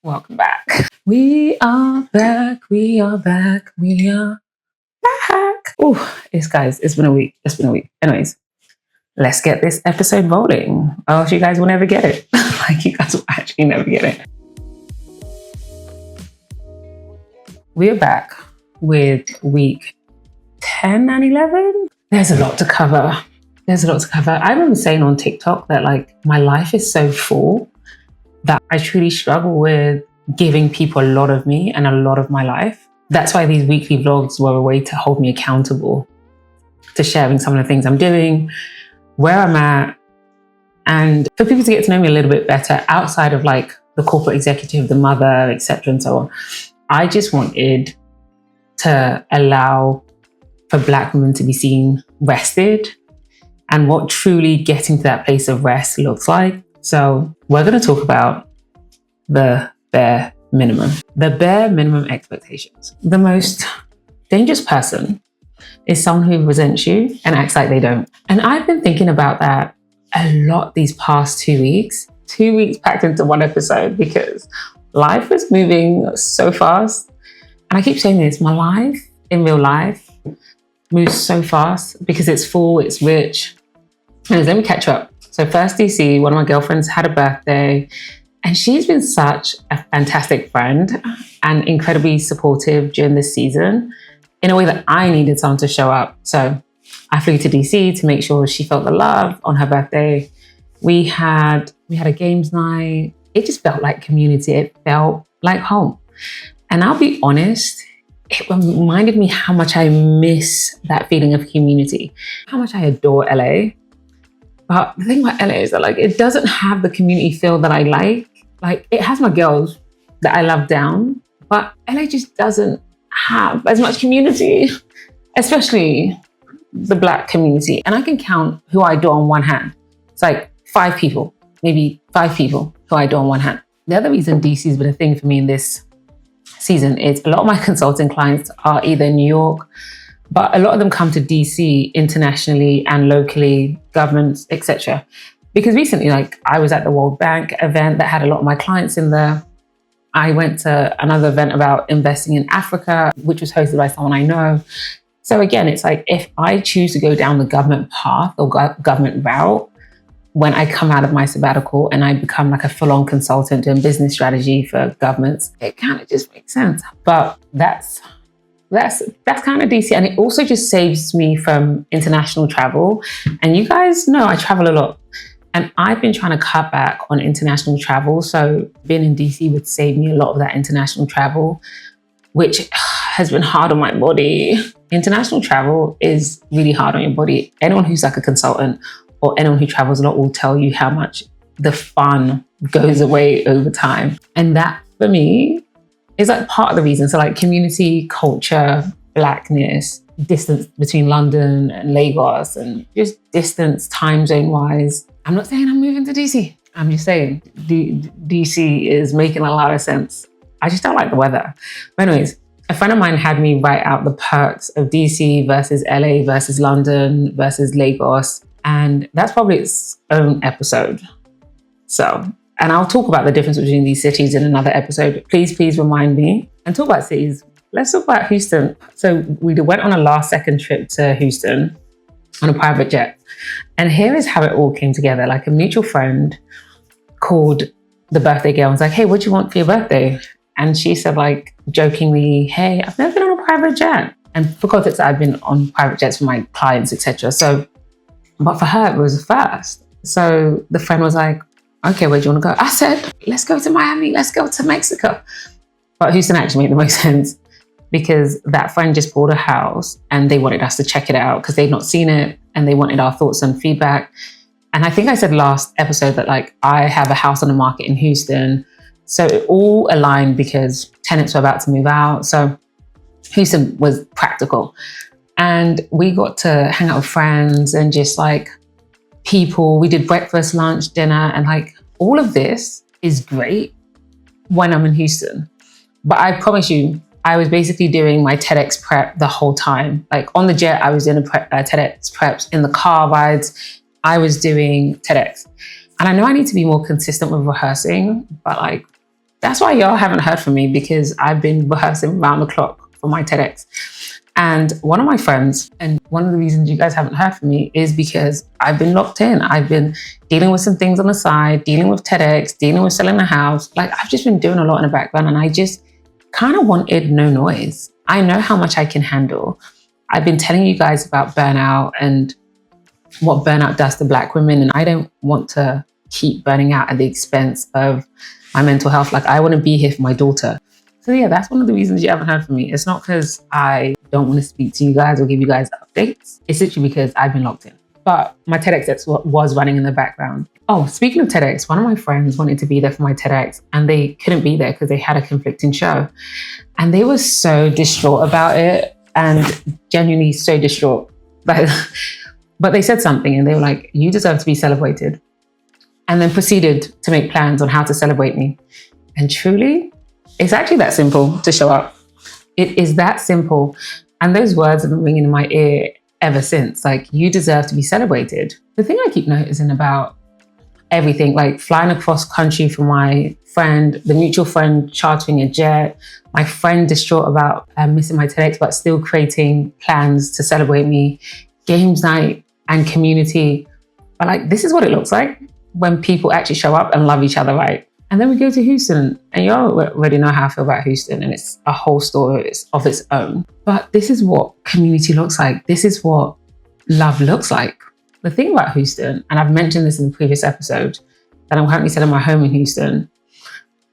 Welcome back. We are back. Oh, it's been a week. Anyways, let's get this episode rolling. Or else you guys will never get it. You guys will actually never get it. We are back with week 10 and 11. There's a lot to cover. I remember saying on TikTok that my life is so full that I truly struggle with giving people a lot of me and a lot of my life. That's why these weekly vlogs were a way to hold me accountable to sharing some of the things I'm doing, where I'm at, and for people to get to know me a little bit better outside of the corporate executive, the mother, etc. and so on. I just wanted to allow for Black women to be seen rested and what truly getting to that place of rest looks like. So we're going to talk about the bare minimum. The bare minimum expectations. The most dangerous person is someone who resents you and acts like they don't. And I've been thinking about that a lot these past 2 weeks. 2 weeks packed into one episode because life is moving so fast. And I keep saying this, my life in real life moves so fast because it's full, it's rich. Anyways, let me catch up. So first DC, one of my girlfriends had a birthday and she's been such a fantastic friend and incredibly supportive during this season in a way that I needed someone to show up. So I flew to DC to make sure she felt the love on her birthday. We had a games night. It just felt like community. It felt like home. And I'll be honest, it reminded me how much I miss that feeling of community, how much I adore LA. But the thing about LA is that it doesn't have the community feel that I like. It has my girls that I love down, but LA just doesn't have as much community, especially the Black community. And I can count who I adore on one hand. It's 5 people, maybe 5 people who I adore on one hand. The other reason DC has been a thing for me in this season is a lot of my consulting clients are either in New York, but a lot of them come to DC internationally and locally, governments, etc. Because recently, I was at the World Bank event that had a lot of my clients in there. I went to another event about investing in Africa, which was hosted by someone I know. So again, it's if I choose to go down the government path or government route, when I come out of my sabbatical and I become a full-on consultant doing business strategy for governments, it kind of just makes sense. But that's kind of DC. And it also just saves me from international travel. And you guys know I travel a lot. And I've been trying to cut back on international travel. So being in DC would save me a lot of that international travel, which has been hard on my body. International travel is really hard on your body. Anyone who's a consultant or anyone who travels a lot will tell you how much the fun goes away over time. And that, for me, is part of the reason. So community, culture, Blackness, distance between London and Lagos, and just distance time zone wise. I'm not saying I'm moving to DC. I'm just saying DC is making a lot of sense. I just don't like the weather. But anyways, a friend of mine had me write out the perks of DC versus LA versus London versus Lagos. And that's probably its own episode. And I'll talk about the difference between these cities in another episode. Please remind me. And talk about cities, let's talk about Houston. So we went on a last second trip to Houston on a private jet. And here is how it all came together. A mutual friend called the birthday girl and was hey, what do you want for your birthday? And she said jokingly, hey, I've never been on a private jet. And for context, I've been on private jets for my clients, etc. But for her, it was a first. So the friend was okay, where do you want to go? I said, let's go to Miami, let's go to Mexico. But Houston actually made the most sense because that friend just bought a house and they wanted us to check it out because they'd not seen it and they wanted our thoughts and feedback. And I think I said last episode that I have a house on the market in Houston. So it all aligned because tenants were about to move out. So Houston was practical. And we got to hang out with friends and just people. We did breakfast, lunch, dinner, and all of this is great when I'm in Houston. But I promise you, I was basically doing my TEDx prep the whole time. On the jet, I was doing TEDx preps. In the car rides, I was doing TEDx. And I know I need to be more consistent with rehearsing, but that's why y'all haven't heard from me, because I've been rehearsing round the clock for my TEDx. And one of my friends, and one of the reasons you guys haven't heard from me is because I've been locked in. I've been dealing with some things on the side, dealing with TEDx, dealing with selling the house. Like, I've just been doing a lot in the background, and I just kind of wanted no noise. I know how much I can handle. I've been telling you guys about burnout and what burnout does to Black women, and I don't want to keep burning out at the expense of my mental health. Like, I want to be here for my daughter. So yeah, that's one of the reasons you haven't heard from me. It's not because I don't want to speak to you guys or give you guys updates. It's literally because I've been locked in. But my TEDx was running in the background. Oh, speaking of TEDx, one of my friends wanted to be there for my TEDx, and they couldn't be there because they had a conflicting show. And they were so distraught about it, and genuinely so distraught. But they said something, and they were like, you deserve to be celebrated. And then proceeded to make plans on how to celebrate me. And truly, it's actually that simple to show up. It is that simple. And those words have been ringing in my ear ever since. Like, you deserve to be celebrated. The thing I keep noticing about everything, like flying across country for my friend, the mutual friend chartering a jet, my friend distraught about missing my TEDx, but still creating plans to celebrate me, games night and community. But like, this is what it looks like when people actually show up and love each other, right? And then we go to Houston, and you already know how I feel about Houston, and it's a whole story of its own. But this is what community looks like. This is what love looks like. The thing about Houston, and I've mentioned this in the previous episode, that I'm currently selling my home in Houston.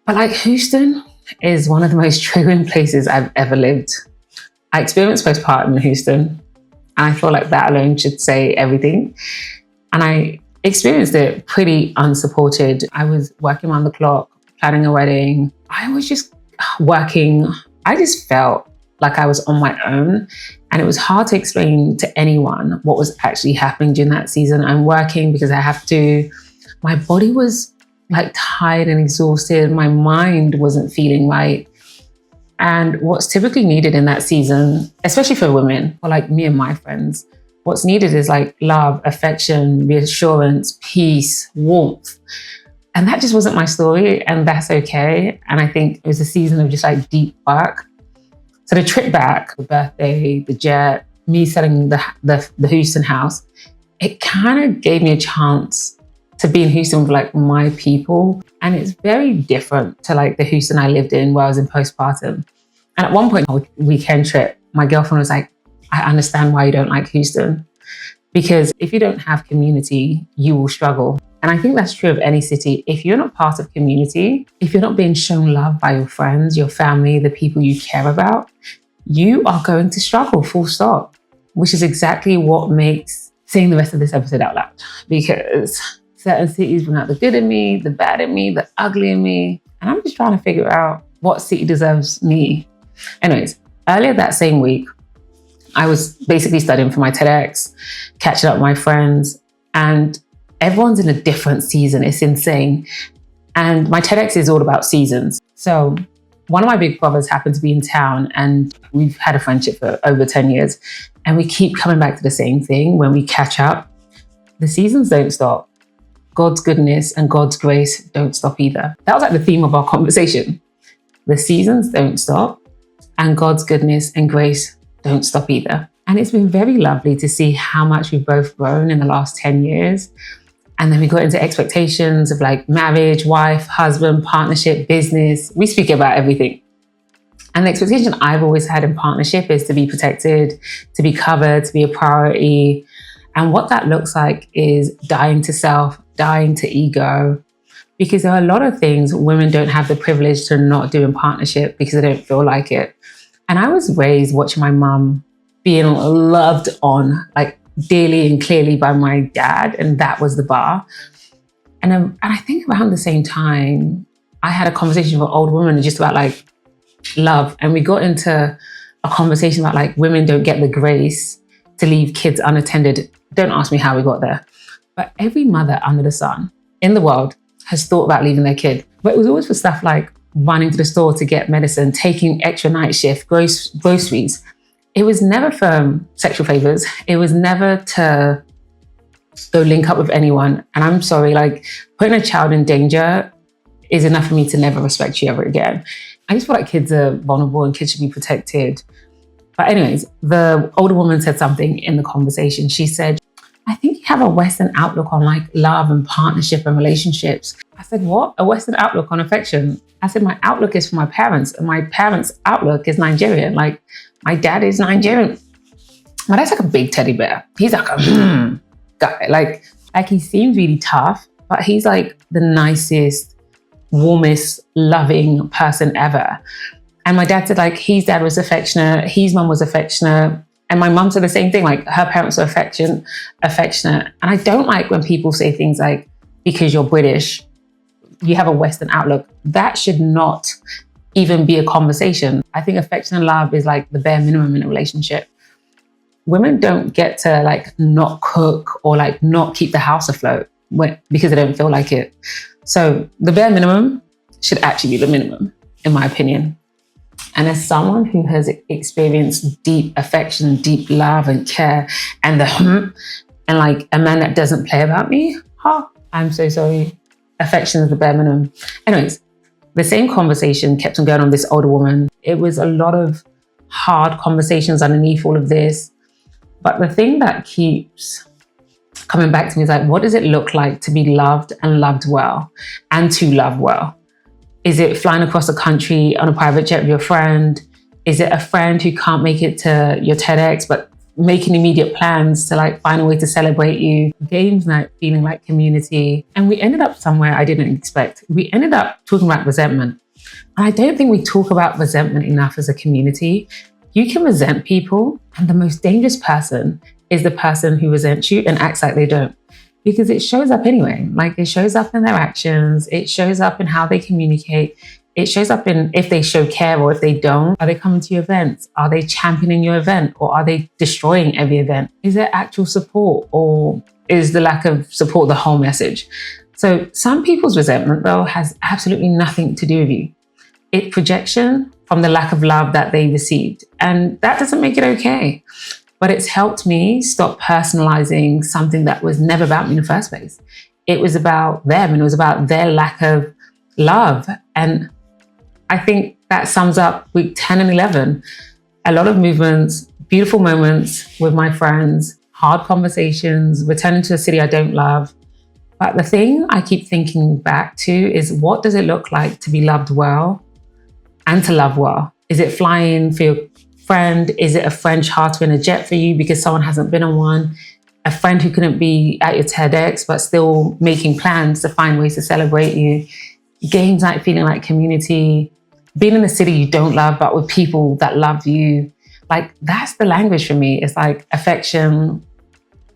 But like, Houston is one of the most triggering places I've ever lived. I experienced postpartum in Houston, and I feel like that alone should say everything. And I experienced it pretty unsupported. I was working around the clock, planning a wedding. I was just working. I just felt like I was on my own, and it was hard to explain to anyone what was actually happening during that season. I'm working because I have to. My body was like tired and exhausted. My mind wasn't feeling right. And what's typically needed in that season, especially for women, or like me and my friends, what's needed is like love, affection, reassurance, peace, warmth. And that just wasn't my story, and that's okay. And I think it was a season of just like deep work. So the trip back, the birthday, the jet, me selling the Houston house, it kind of gave me a chance to be in Houston with like my people. And it's very different to like the Houston I lived in where I was in postpartum. And at one point on a weekend trip, my girlfriend was like, I understand why you don't like Houston, because if you don't have community, you will struggle. And I think that's true of any city. If you're not part of community, if you're not being shown love by your friends, your family, the people you care about, you are going to struggle, full stop, which is exactly what makes saying the rest of this episode out loud, because certain cities bring out the good in me, the bad in me, the ugly in me. And I'm just trying to figure out what city deserves me. Anyways, earlier that same week, I was basically studying for my TEDx, catching up with my friends, and everyone's in a different season. It's insane. And my TEDx is all about seasons. So one of my big brothers happened to be in town, and we've had a friendship for over 10 years. And we keep coming back to the same thing when we catch up. The seasons don't stop. God's goodness and God's grace don't stop either. That was like the theme of our conversation. The seasons don't stop, and God's goodness and grace don't stop either. And it's been very lovely to see how much we've both grown in the last 10 years. And then we got into expectations of like marriage, wife, husband, partnership, business. We speak about everything. And the expectation I've always had in partnership is to be protected, to be covered, to be a priority. And what that looks like is dying to self, dying to ego. Because there are a lot of things women don't have the privilege to not do in partnership because they don't feel like it. And I was raised watching my mum being loved on like dearly and clearly by my dad, and that was the bar. And I think around the same time, I had a conversation with an old woman just about like love, and we got into a conversation about like women don't get the grace to leave kids unattended. Don't ask me how we got there, but every mother under the sun in the world has thought about leaving their kid, but it was always for stuff like running to the store to get medicine, taking extra night shift, groceries. It was never for sexual favors. It was never to go link up with anyone. And I'm sorry, like putting a child in danger is enough for me to never respect you ever again. I just feel like kids are vulnerable and kids should be protected. But anyways, the older woman said something in the conversation. She said, I think you have a Western outlook on like love and partnership and relationships. I said, what? A Western outlook on affection? I said, my outlook is for my parents, and my parents' outlook is Nigerian. Like, my dad is Nigerian. My dad's like a big teddy bear. He's like a guy. Like he seems really tough, but he's like the nicest, warmest, loving person ever. And my dad said like his dad was affectionate, his mum was affectionate. And my mum said the same thing, like her parents were affectionate. And I don't like when people say things like, because you're British, you have a Western outlook. That should not even be a conversation. I think affection and love is like the bare minimum in a relationship. Women don't get to like not cook or like not keep the house afloat because they don't feel like it. So the bare minimum should actually be the minimum, in my opinion. And as someone who has experienced deep affection, deep love and care, and and like a man that doesn't play about me, I'm so sorry. Affection is the bare minimum. Anyways, the same conversation kept on going on with this older woman. It was a lot of hard conversations underneath all of this. But the thing that keeps coming back to me is like, what does it look like to be loved and loved well and to love well? Is it flying across the country on a private jet with your friend? Is it a friend who can't make it to your TEDx, but making immediate plans to like find a way to celebrate you? Games night feeling like community. And we ended up somewhere I didn't expect. We ended up talking about resentment. And I don't think we talk about resentment enough as a community. You can resent people, and the most dangerous person is the person who resents you and acts like they don't. Because it shows up anyway. Like it shows up in their actions. It shows up in how they communicate. It shows up in if they show care or if they don't. Are they coming to your events? Are they championing your event? Or are they destroying every event? Is there actual support, or is the lack of support the whole message? So some people's resentment though has absolutely nothing to do with you. It's projection from the lack of love that they received. And that doesn't make it okay. But it's helped me stop personalizing something that was never about me in the first place. It was about them, and it was about their lack of love. And I think that sums up week 10 and 11. A lot of movements, beautiful moments with my friends, hard conversations, returning to a city I don't love. But the thing I keep thinking back to is, what does it look like to be loved well and to love well? Is it flying for your friend? Is it a friend chartering a jet for you because someone hasn't been on one? A friend who couldn't be at your TEDx but still making plans to find ways to celebrate you? Games night feeling like community? Being in a city you don't love but with people that love you? Like, that's the language for me. It's like affection,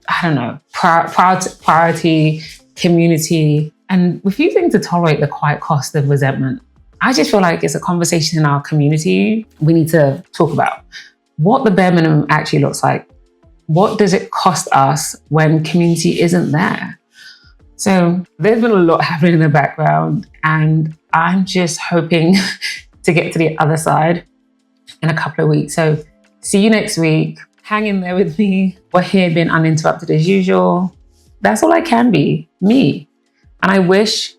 I don't know, priority, community, and refusing to tolerate the quiet cost of resentment. I just feel like it's a conversation in our community we need to talk about. What the bare minimum actually looks like. What does it cost us when community isn't there? So there's been a lot happening in the background, and I'm just hoping to get to the other side in a couple of weeks. So see you next week. Hang in there with me. We're here being uninterrupted as usual. That's all I can be, me. And I wish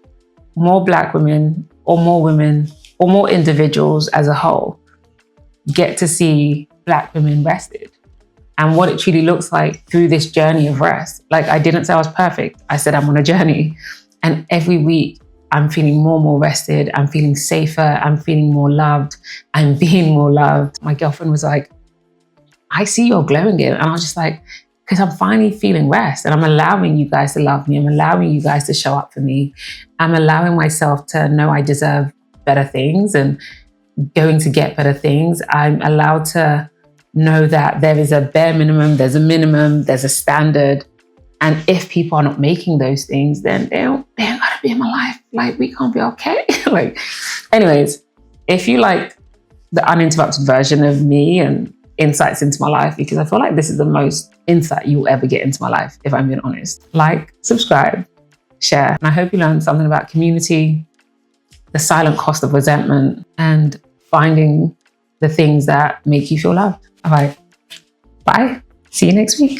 more Black women or more women or more individuals as a whole get to see Black women rested and what it truly looks like through this journey of rest. Like, I didn't say I was perfect. I said I'm on a journey. And every week I'm feeling more and more rested. I'm feeling safer. I'm feeling more loved. I'm being more loved. My girlfriend was like, I see you're glowing it. And I was just like, because I'm finally feeling rest, and I'm allowing you guys to love me. I'm allowing you guys to show up for me. I'm allowing myself to know I deserve better things and going to get better things. I'm allowed to know that there is a bare minimum, there's a minimum, there's a standard. And if people are not making those things, then they don't gotta be in my life. Like, we can't be okay. Like, anyways, if you like the uninterrupted version of me and insights into my life, because I feel like this is the most insight you'll ever get into my life, if I'm being honest. Like, subscribe, share. And I hope you learned something about community, the silent cost of resentment, and finding the things that make you feel loved. All right, bye. See you next week.